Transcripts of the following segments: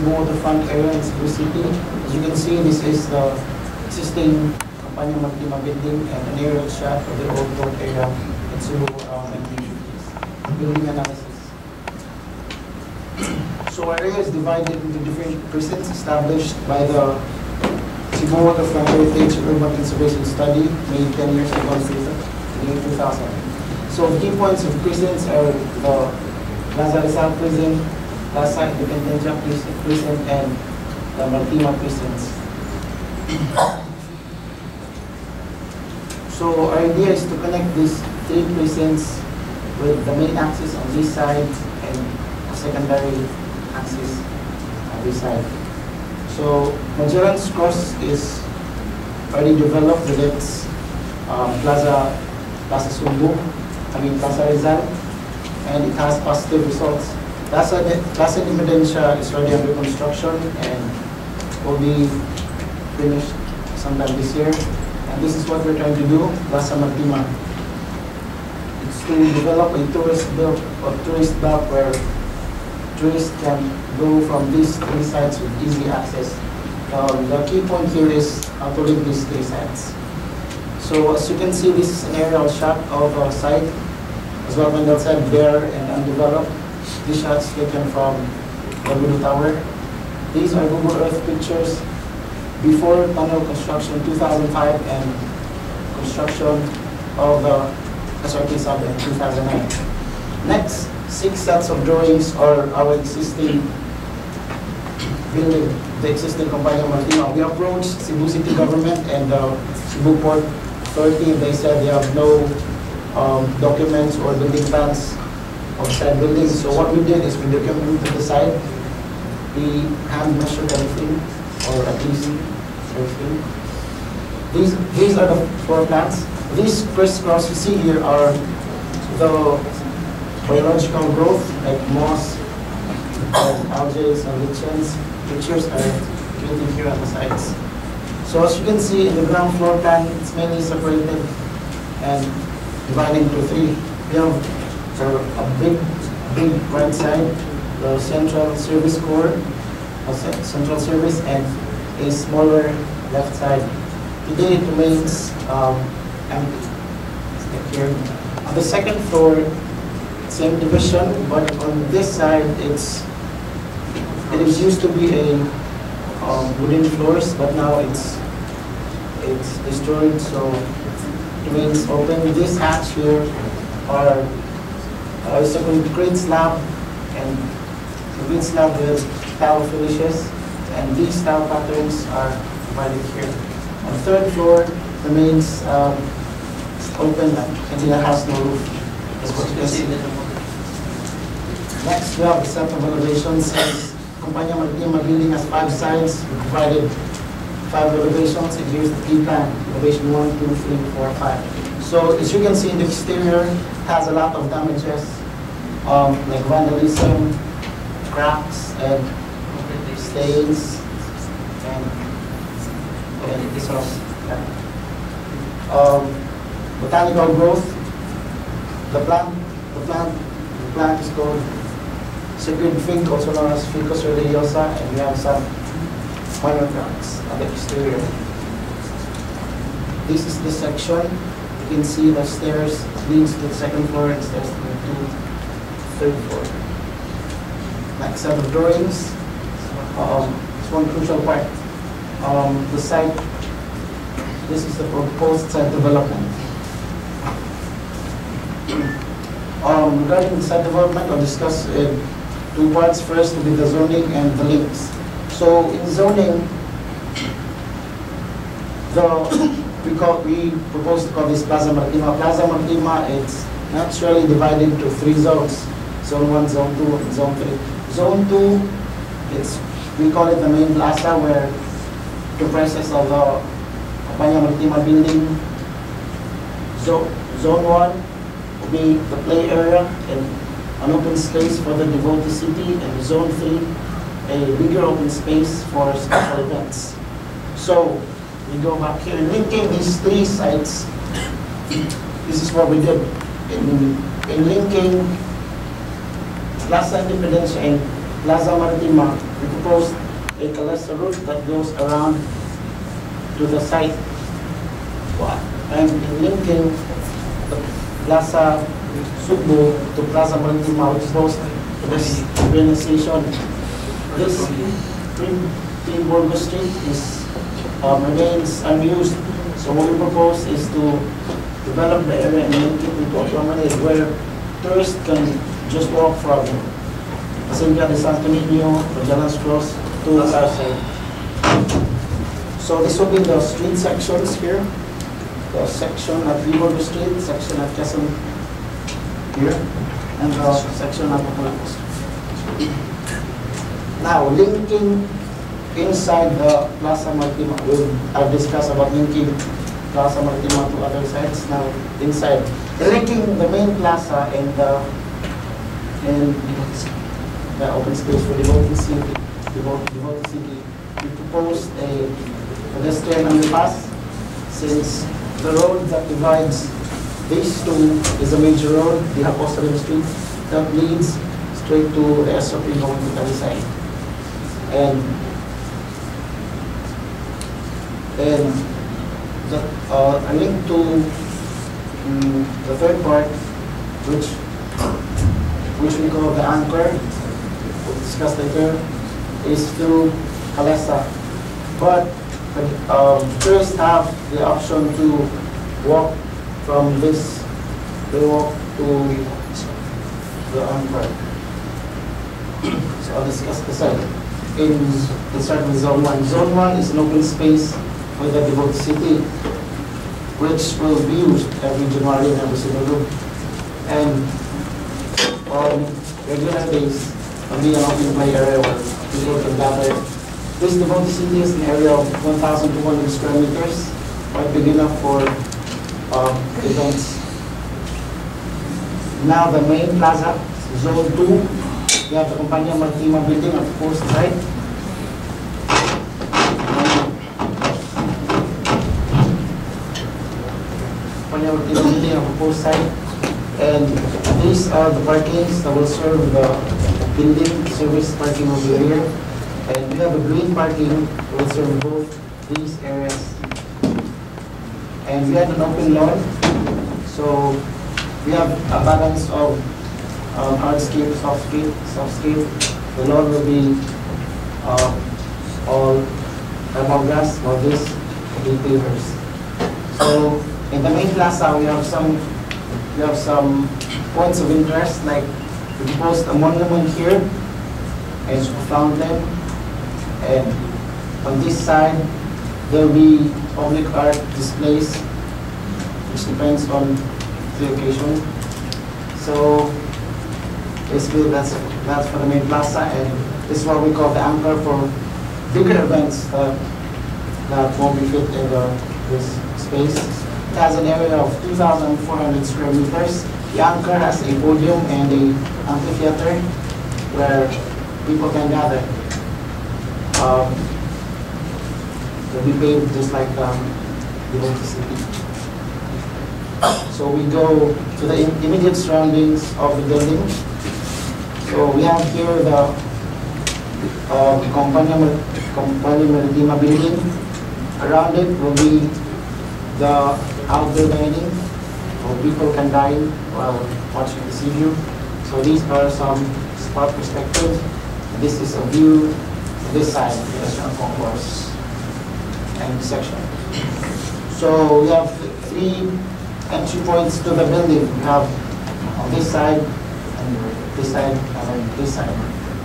Cebu waterfront area in Cebu City. As you can see, this is the existing Campanya Maritima building and an aerial shot of the old port area in Cebu around 1950s. Building analysis. So our area is divided into different precincts established by the Cebu Waterfront Heritage Urban Conservation Study made 10 years ago in the year 2000. So the key points of precincts are the Plaza Rizal Prison, Plaza Independencia Prison, and the Maritima prisons. So our idea is to connect these three prisons with the main axis on this side and a secondary axis on this side. So Magellan's Cross is already developed with its Plaza Rizal, and it has positive results. Plaza Independencia is already under construction and will be finished sometime this year. And this is what we're trying to do, Plaza Maritima. It's to develop a tourist belt where tourists can go from these three sites with easy access. The key point here is how to link these three sites. So as you can see, this is an aerial shot of a site, as what Wendell said, bare and undeveloped. These shots taken from the Budu Tower. These are Google Earth pictures before tunnel construction 2005 and construction of the SRT sub in 2009. Next, 6 sets of drawings are our existing building, the existing Campanya Maritima. We approached Cebu City government and the Cebu Port Authority. They said they have no documents or building plans of said buildings. So what we did is we documented the site. We hand measured everything, or at least everything. These are the floor plans. These crisscross you see here are the biological growth, like moss, and algae and lichens. Pictures are created here on the sides. So as you can see in the ground floor plan, it's mainly separated and divided into 3. We have a big right side, the central service core, central service, and a smaller left side. Today it remains empty. Like here. On the second floor, same division, but on this side it is used to be a wooden floors, but now it's destroyed, so it remains open. This hatch here is a concrete slab, and concrete slab with tile finishes, and these tile patterns are provided here. On the third floor remains open and it has no roof. That's what you can see. Next, we have the set of elevations. Campanya Maritima building has 5 sides. We provided 5 elevations, and here's the key plan. Elevation 1, 2, 3, 4, 5. So as you can see, the exterior has a lot of damages, like vandalism, cracks, and stains, and this one. Botanical growth. The plant is called sacred fig, also known as Ficus religiosa, and we have some minor cracks at the exterior. This is the section. You can see the stairs leads to the second floor and stairs to the third floor. Next set of drawings. It's one crucial part. The site. This is the proposed site development. Regarding the site development, I'll discuss 2 parts. First will be the zoning and the links. So in zoning, we propose to call this Plaza Maritima. Plaza Maritima, it's naturally divided into 3 zones: Zone 1, Zone 2, and Zone 3. Zone 2, we call it the main plaza, where it comprises of the Campanya Maritima building. Zone 1 will be the play area and an open space for the devotee city, and Zone 3, a bigger open space for special events. So we go back here, linking these 3 sites. This is what we did in linking Plaza Independencia and Plaza Maritima. we proposed a Calesa route that goes around to the site. And in linking the Plaza Sugbo to Plaza Marintima, which goes to this urbanization. This Timborgo Street remains unused. So what we propose is to develop the area and link it into a promenade where tourists can just walk from Hacienda de Santo Niño or Jalan's Cross to our side. So this will be the street sections here. The section at Timborgo Street, section at Quezon here, and the section at Mapulaco Street. Now, linking inside the Plaza Marintima, I've discussed about linking Plaza Marintima to other sites. Now, inside, linking the main plaza and the open space for Devotee City, we proposed a pedestrian underpass, since the road that divides these two is a major road, the Apostolic Street, that leads straight to the SOP going to the side. And a link to the third part, which we call the anchor, we'll discuss later, is through Calesa. But tourists have the option to walk from this, they walk to the anchor. So I'll discuss the site. We'll start with Zone 1. Zone 1 is an open space for the Devotee City, which will be used every January and every single room. And on regular days, will be an open play area where people can gather. This Devotee City is an area of 1,200 square meters, quite big enough for events. Now the main plaza, Zone 2, we have the Compania Marintima building at the post site. Compania Marintima building at the post site. And these are the parkings that will serve the building. Service parking over here. And we have a green parking that will serve both these areas. And we have an open lawn. So we have a balance of hardscape, softscape. The lawn will be all thermal grass, while this will be pavers. So in the main plaza, we have some points of interest, like we proposed a monument here, and a fountain, and on this side there will be public art displays, which depends on the occasion. So basically, that's for the main plaza, and this is what we call the anchor for bigger events that won't be fit in this space. It has an area of 2,400 square meters. The anchor has a podium and an amphitheater where people can gather. They'll be paid just like Devotee City. So we go to the immediate surroundings of the building. So we have here the Compania Marintima building. Around it will be the outdoor dining, where people can dine while watching the sea view. So these are some spot perspectives. This is a view of this side, the restaurant concourse and section. So we have 3 entry points to the building. We have on this side, and this side, and on this side,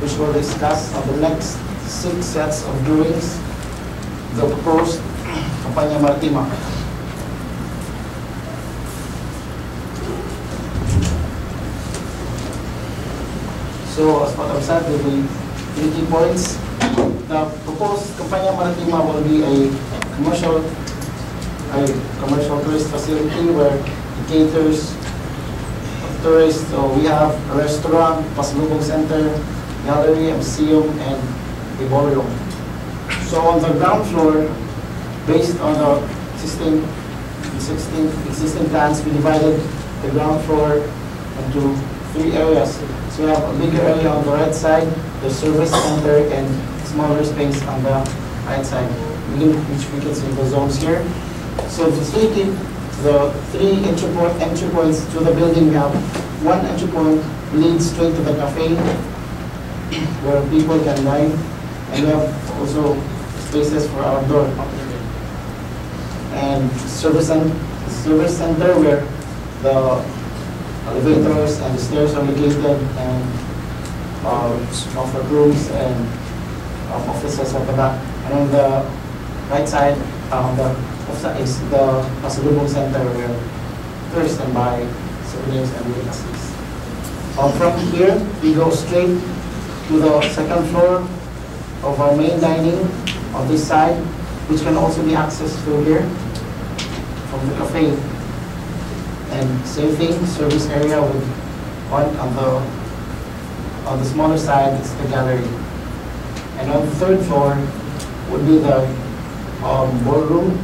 which we'll discuss on the next 6 sets of drawings, the proposed Compania Marintima. So as what I've said, there will be 3 key points. The proposed Compania Marintima will be a commercial tourist facility where it caters tourists. So we have a restaurant, pasalubong center, gallery, a museum, and a ballroom. So on the ground floor, based on the existing plans, we divided the ground floor into three areas. So we have a bigger area on the right side, the service center, and smaller space on the right side, which we can see the zones here. So to facilitate the three entry points to the building, we have one entry point leads straight to the cafe where people can dine, and we have also spaces for outdoor. And service center where the elevators and the stairs are located, and offer rooms and offices at the back. And on the right side, is the pasalubong center where tourists can buy souvenirs and delicacies. From here, we go straight to the second floor of our main dining on this side, which can also be accessed through here from the cafe. And same thing, service area with on the smaller side is the gallery. And on the third floor would be the ballroom,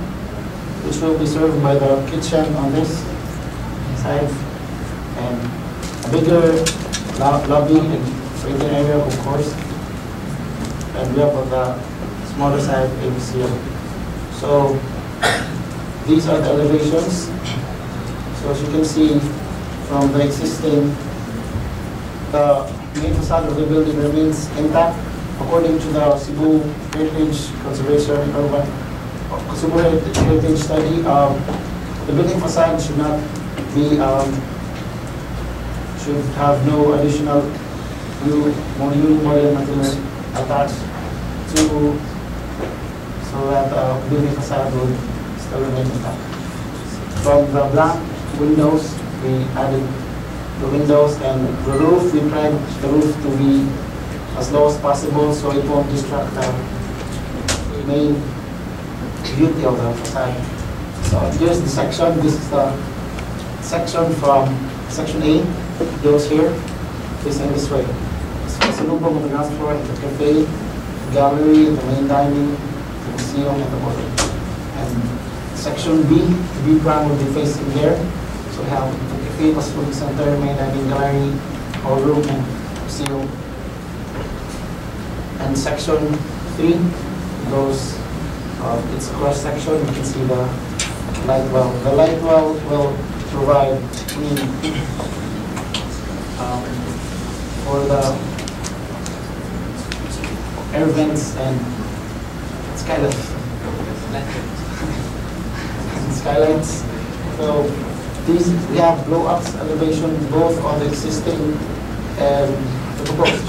which will be served by the kitchen on this side, and a bigger lobby and waiting area, of course. And we have on the smaller side a museum. So these are the elevations. So as you can see from the existing, the main facade of the building remains intact according to the Cebu Heritage Conservation Urban Cebu Heritage Study. The building facade should not be should have no additional new modern material attached to, so that the building facade would still remain intact. From the blank windows, we added the windows, and the roof, we tried the roof to be as low as possible so it won't distract the main beauty of the facade. So here's the section. This is the section from section A. It goes here, facing this way. So on the ground floor, the cafe, the gallery, the main dining, the museum, and the bottom. And section B, the B plan will be facing here. So we have the cafe, pasalubong center, main dining, gallery, hall room, and museum. And section 3 goes, it's a cross section. You can see the light well. The light well will provide for the air vents and skylights. So these, we have blow-ups elevation both on the existing and the proposed.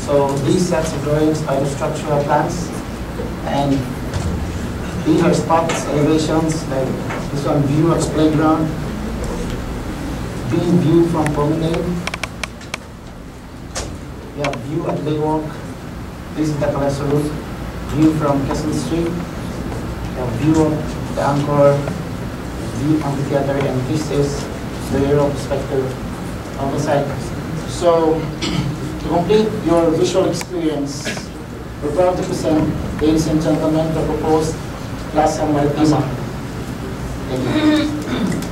So these sets of drawings are the structural plans, and these are spots, elevations, like this one, view of playground, being view from promenade. We have view at Baywalk. This is the Calesso roof. View from Quezon Street. We have view of the Anchor, view amphitheater, and this is the aerial perspective on the side. So to complete your visual experience, we're proud to present, ladies and gentlemen, the proposed Plaza Maritima. Thank you.